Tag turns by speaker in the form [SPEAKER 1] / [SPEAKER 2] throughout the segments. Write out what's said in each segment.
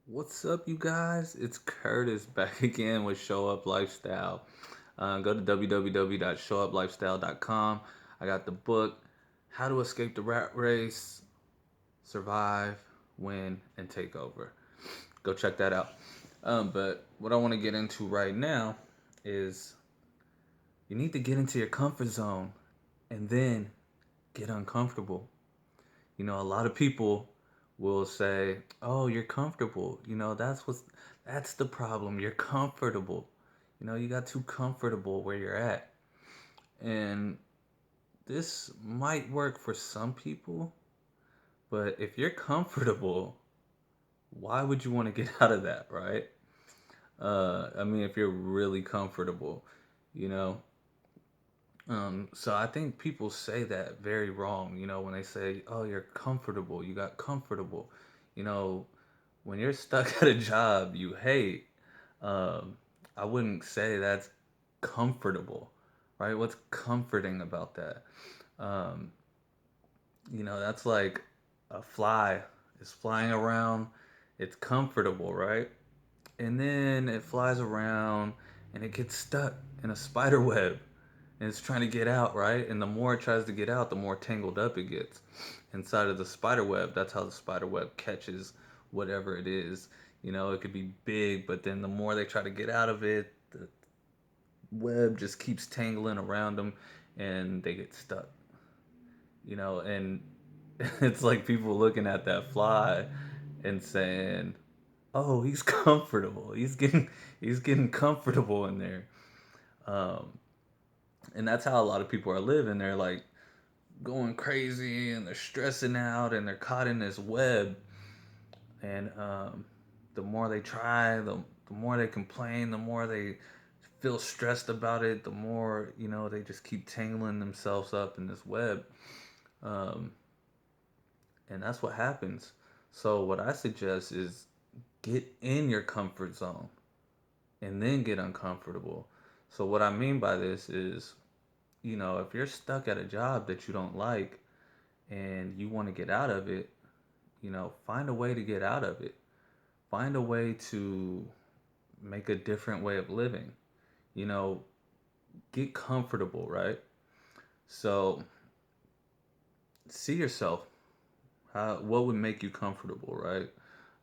[SPEAKER 1] What's up, you guys? It's Curtis back again with Show Up Lifestyle. Go to www.showuplifestyle.com. I got the book, How to Escape the Rat Race, Survive, Win, and Take Over. Go check that out. But what I want to get into right now is you need to get into your comfort zone and then get uncomfortable. A lot of people will say, "Oh, you're comfortable." That's the problem. You're comfortable. You got too comfortable where you're at. And this might work for some people, but if you're comfortable, why would you want to get out of that, right? I mean, if you're really comfortable, you know, so I think people say that very wrong, when they say, "Oh, you're comfortable, you got comfortable." You know, when you're stuck at a job you hate, um, I wouldn't say that's comfortable, right? What's comforting about that? Um, that's like a fly is flying around, it's comfortable, right? And then it flies around and it gets stuck in a spider web and it's trying to get out, right? And the more it tries to get out, the more tangled up it gets inside of the spider web. That's how the spider web catches whatever it is. It could be big, but then the more they try to get out of it, the web just keeps tangling around them and they get stuck. And it's like people looking at that fly and saying, "Oh, he's comfortable. He's getting comfortable in there." Um, and that's how a lot of people are living. They're like going crazy and they're stressing out and they're caught in this web. And the more they try, the more they complain, the more they feel stressed about it, the more, they just keep tangling themselves up in this web. Um, and that's what happens. So, what I suggest is get in your comfort zone and then get uncomfortable. So, what I mean by this is, if you're stuck at a job that you don't like and you want to get out of it, find a way to get out of it. Find a way to make a different way of living. You know, get comfortable, right? So, see yourself. What would make you comfortable, right?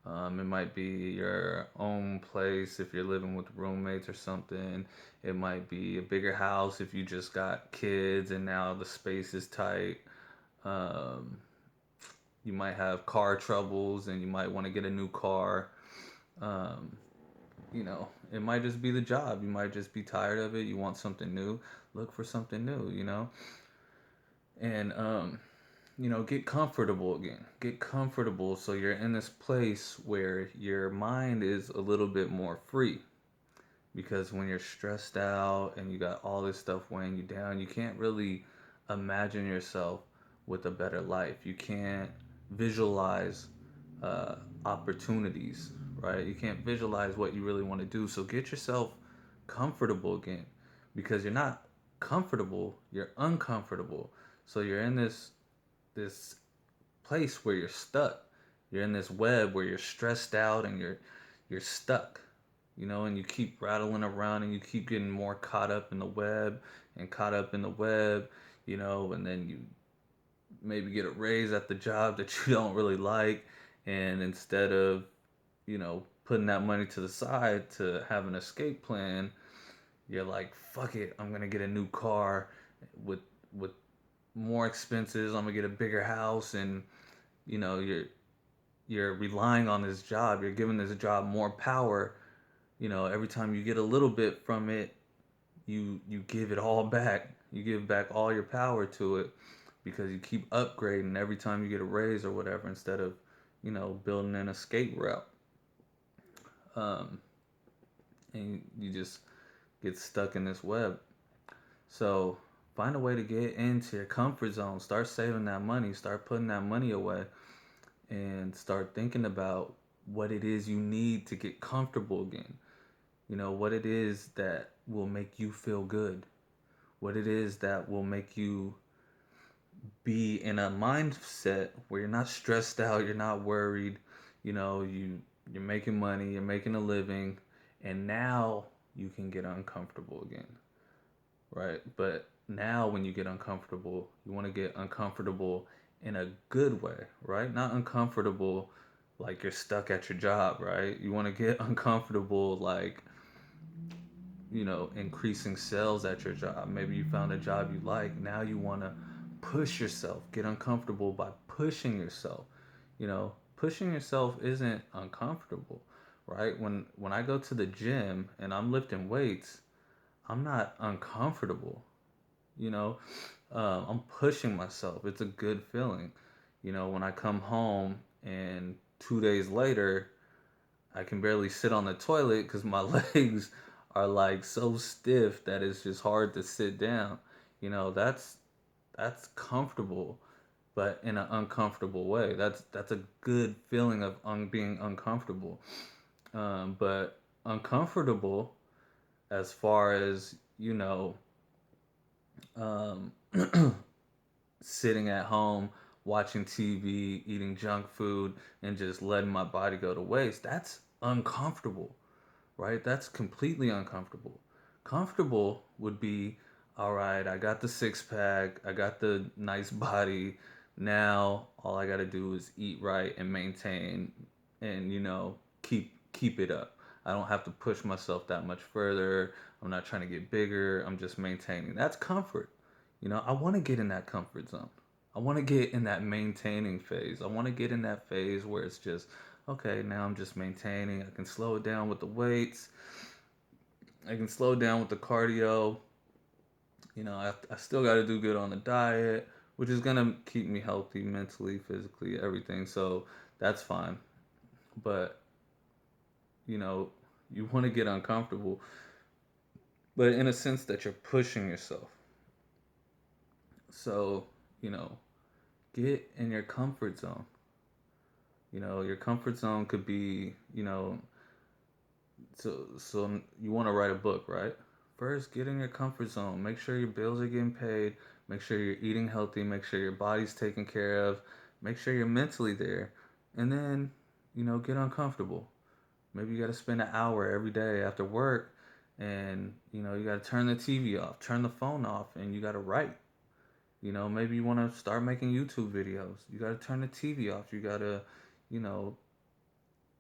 [SPEAKER 1] It might be your own place if you're living with roommates or something. It might be a bigger house if you just got kids and now the space is tight. Um, you might have car troubles and you might want to get a new car. Um, it might just be the job. You might just be tired of it. You want something new. Look for something new. And get comfortable again. Get comfortable so you're in this place where your mind is a little bit more free. Because when you're stressed out and you got all this stuff weighing you down, you can't really imagine yourself with a better life. You can't visualize opportunities, right? You can't visualize what you really want to do. So get yourself comfortable again because you're not comfortable, you're uncomfortable. So you're in this place where you're stuck. You're in this web where you're stressed out and you're stuck. And you keep rattling around and you keep getting more caught up in the web and caught up in the web, and then you maybe get a raise at the job that you don't really like, and instead of, putting that money to the side to have an escape plan, you're like, fuck it, I'm gonna get a new car with with more expenses. I'm gonna get a bigger house, and you're relying on this job. You're giving this job more power. Every time you get a little bit from it, you give it all back. You give back all your power to it because you keep upgrading every time you get a raise or whatever instead of building an escape route. Um, and you just get stuck in this web. So find a way to get into your comfort zone. Start saving that money. Start putting that money away and start thinking about what it is you need to get comfortable again. What it is that will make you feel good. What it is that will make you be in a mindset where you're not stressed out, you're not worried, you you're making money, you're making a living, and now you can get uncomfortable again, right? But now when you get uncomfortable, you want to get uncomfortable in a good way, right? Not uncomfortable like you're stuck at your job, right? You want to get uncomfortable like, increasing sales at your job. Maybe you found a job you like. Now you want to push yourself, get uncomfortable by pushing yourself. Pushing yourself isn't uncomfortable, right? When I go to the gym and I'm lifting weights, I'm not uncomfortable. You know, I'm pushing myself. It's a good feeling. When I come home and 2 days later I can barely sit on the toilet because my legs are like so stiff that it's just hard to sit down. That's comfortable, but in an uncomfortable way. That's a good feeling of being uncomfortable. But uncomfortable as far as um, sitting at home watching TV, eating junk food, and just letting my body go to waste. That's uncomfortable, right? That's completely uncomfortable. Comfortable would be, all right, I got the six pack, I got the nice body. Now all I got to do is eat right and maintain and keep it up. I don't have to push myself that much further. I'm not trying to get bigger. I'm just maintaining. That's comfort. I want to get in that comfort zone. I want to get in that maintaining phase. I want to get in that phase where it's just, okay, now I'm just maintaining. I can slow it down with the weights. I can slow down with the cardio. I still got to do good on the diet, which is going to keep me healthy mentally, physically, everything. So that's fine. But, you know, you want to get uncomfortable, but in a sense that you're pushing yourself. So, you know, get in your comfort zone. Your comfort zone could be, so you want to write a book, right? First, get in your comfort zone. Make sure your bills are getting paid. Make sure you're eating healthy. Make sure your body's taken care of. Make sure you're mentally there. And then, get uncomfortable. Maybe you got to spend an hour every day after work and, you got to turn the TV off, turn the phone off, and you got to write. Maybe you want to start making YouTube videos. You got to turn the TV off. You got to, you know,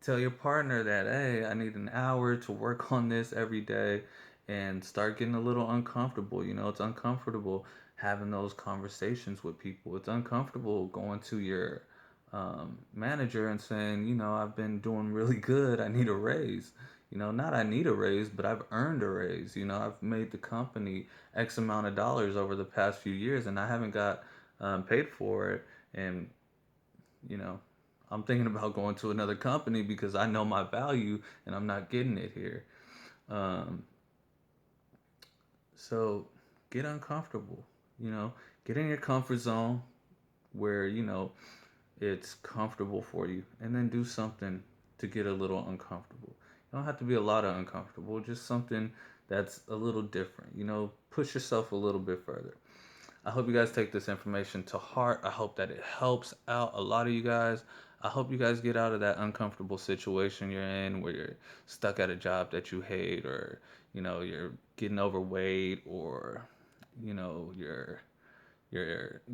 [SPEAKER 1] tell your partner that, hey, I need an hour to work on this every day and start getting a little uncomfortable. It's uncomfortable having those conversations with people. It's uncomfortable going to your manager and saying, I've been doing really good. I need a raise. Not I need a raise, but I've earned a raise. I've made the company X amount of dollars over the past few years and I haven't got paid for it. And you know, I'm thinking about going to another company because I know my value and I'm not getting it here. Um, so get uncomfortable, you know, get in your comfort zone where, it's comfortable for you and then do something to get a little uncomfortable. You don't have to be a lot of uncomfortable, just something that's a little different, push yourself a little bit further. I hope you guys take this information to heart. I hope that it helps out a lot of you guys. I hope you guys get out of that uncomfortable situation you're in where you're stuck at a job that you hate or, you're getting overweight or, you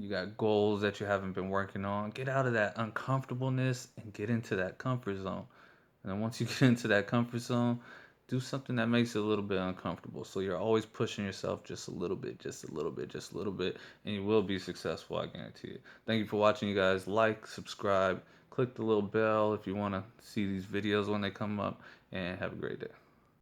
[SPEAKER 1] got goals that you haven't been working on. Get out of that uncomfortableness and get into that comfort zone. And then once you get into that comfort zone, do something that makes it a little bit uncomfortable. So you're always pushing yourself just a little bit, just a little bit, just a little bit, and you will be successful, I guarantee it. Thank you for watching, you guys. Like, subscribe, click the little bell if you want to see these videos when they come up, and have a great day.